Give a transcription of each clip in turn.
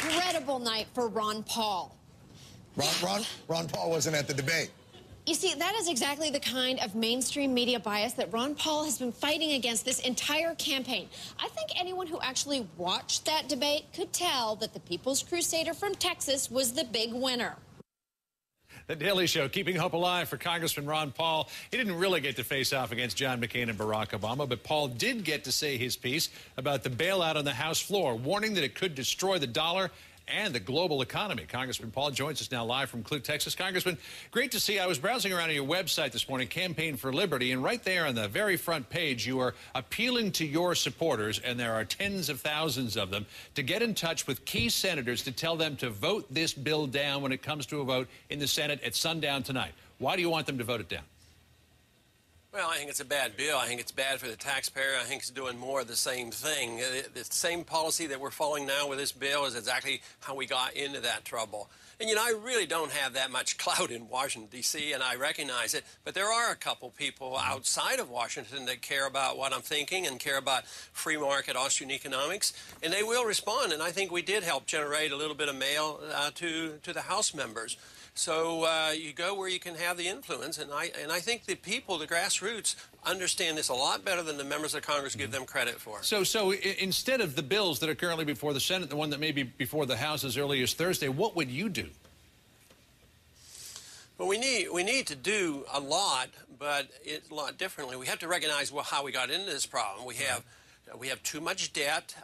incredible night for Ron Paul. Ron Paul wasn't at the debate. You see, that is exactly the kind of mainstream media bias that Ron Paul has been fighting against this entire campaign. I think anyone who actually watched that debate could tell that the People's Crusader from Texas was the big winner. The Daily Show, keeping hope alive for Congressman Ron Paul. He didn't really get to face off against John McCain and Barack Obama, but Paul did get to say his piece about the bailout on the House floor, warning that it could destroy the dollar and the global economy. Congressman Paul joins us now live from Clute, Texas. Congressman, great to see you. I was browsing around on your website this morning, Campaign for Liberty, and right there on the very front page, you are appealing to your supporters, and there are tens of thousands of them, to get in touch with key senators to tell them to vote this bill down when it comes to a vote in the Senate at sundown tonight. Why do you want them to vote it down? Well, I think it's a bad bill. I think it's bad for the taxpayer. I think it's doing more of the same thing. The same policy that we're following now with this bill is exactly how we got into that trouble. And, you know, I really don't have that much clout in Washington, D.C., and I recognize it. But there are a couple people outside of Washington that care about what I'm thinking and care about free market Austrian economics, and they will respond. And I think we did help generate a little bit of mail to the House members. So you go where you can have the influence, and I think the people, the grassroots, understand this a lot better than the members of Congress give them credit for. So instead of the bills that are currently before the Senate, the one that may be before the House as early as Thursday, what would you do? Well, we need to do a lot, but it's a lot differently. We have to recognize how we got into this problem. We have too much debt.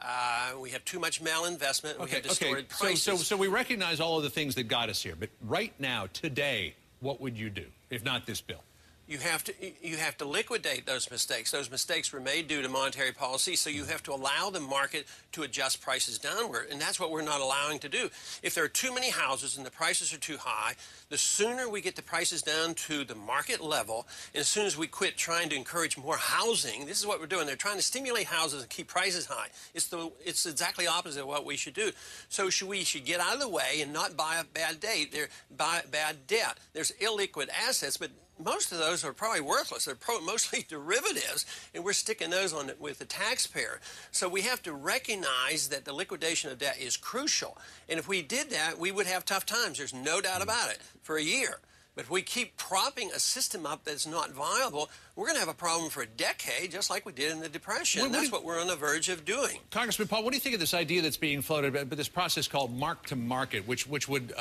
We have too much malinvestment. We have distorted prices. So we recognize all of the things that got us here. But right now, today, what would you do, if not this bill? You have to liquidate those mistakes. Those mistakes were made due to monetary policy, so you have to allow the market to adjust prices downward, and that's what we're not allowing to do. If there are too many houses and the prices are too high, the sooner we get the prices down to the market level, and as soon as we quit trying to encourage more housing, this is what we're doing. They're trying to stimulate houses and keep prices high. It's exactly opposite of what we should do. So we should get out of the way and not buy a bad debt. There's illiquid assets, but most of those are probably worthless. They're mostly derivatives, and we're sticking those on with the taxpayer. So we have to recognize that the liquidation of debt is crucial. And if we did that, we would have tough times. There's no doubt about it, for a year. But if we keep propping a system up that's not viable, we're going to have a problem for a decade, just like we did in the Depression. That's what we're on the verge of doing. Congressman Paul, what do you think of this idea that's being floated about this process called mark-to-market, which would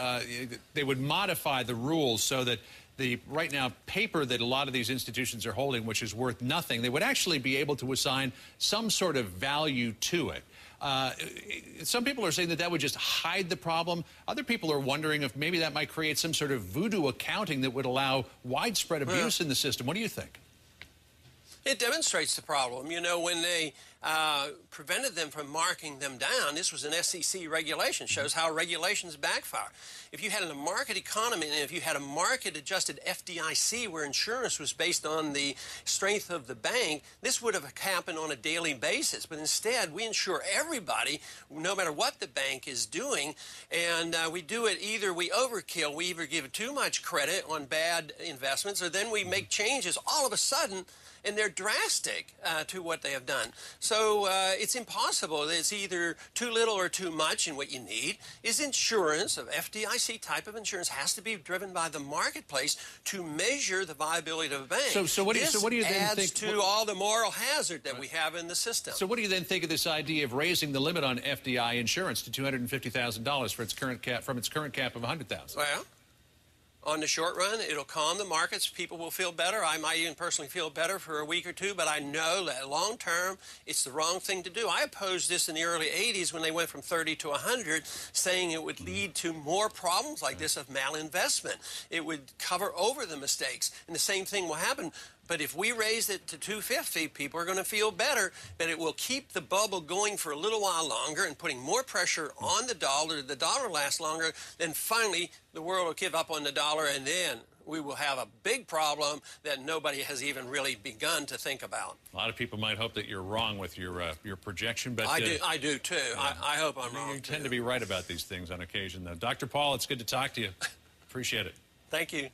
they would modify the rules so that the right now paper that a lot of these institutions are holding, which is worth nothing, they would actually be able to assign some sort of value to it. Some people are saying that would just hide the problem. Other people are wondering if maybe that might create some sort of voodoo accounting that would allow widespread abuse in the system. What do you think? It demonstrates the problem. You know, when they prevented them from marking them down, this was an SEC regulation, shows how regulations backfire. If you had a market economy and if you had a market-adjusted FDIC where insurance was based on the strength of the bank, this would have happened on a daily basis. But instead, we insure everybody, no matter what the bank is doing, and we do it either we overkill, we either give too much credit on bad investments, or then we make changes all of a sudden, and they're drastic to what they have done. So it's impossible. It's either too little or too much, and what you need is insurance. Of FDIC type of insurance has to be driven by the marketplace to measure the viability of a bank. So what do you then think? To all the moral hazard that we have in the system. So what do you then think of this idea of raising the limit on FDI insurance to $250,000 for its current cap, from its current cap of $100,000? Well, on the short run, it'll calm the markets. People will feel better. I might even personally feel better for a week or two, but I know that long term, it's the wrong thing to do. I opposed this in the early 80s when they went from 30 to 100, saying it would lead to more problems like this of malinvestment. It would cover over the mistakes, and the same thing will happen. But if we raise it to 250, people are going to feel better, but it will keep the bubble going for a little while longer and putting more pressure on the dollar. The dollar lasts longer. Then finally, the world will give up on the dollar, and then we will have a big problem that nobody has even really begun to think about. A lot of people might hope that you're wrong with your projection, but I do too. Yeah. I hope I'm wrong. You tend to be right about these things on occasion, though. Dr. Paul, it's good to talk to you. Appreciate it. Thank you.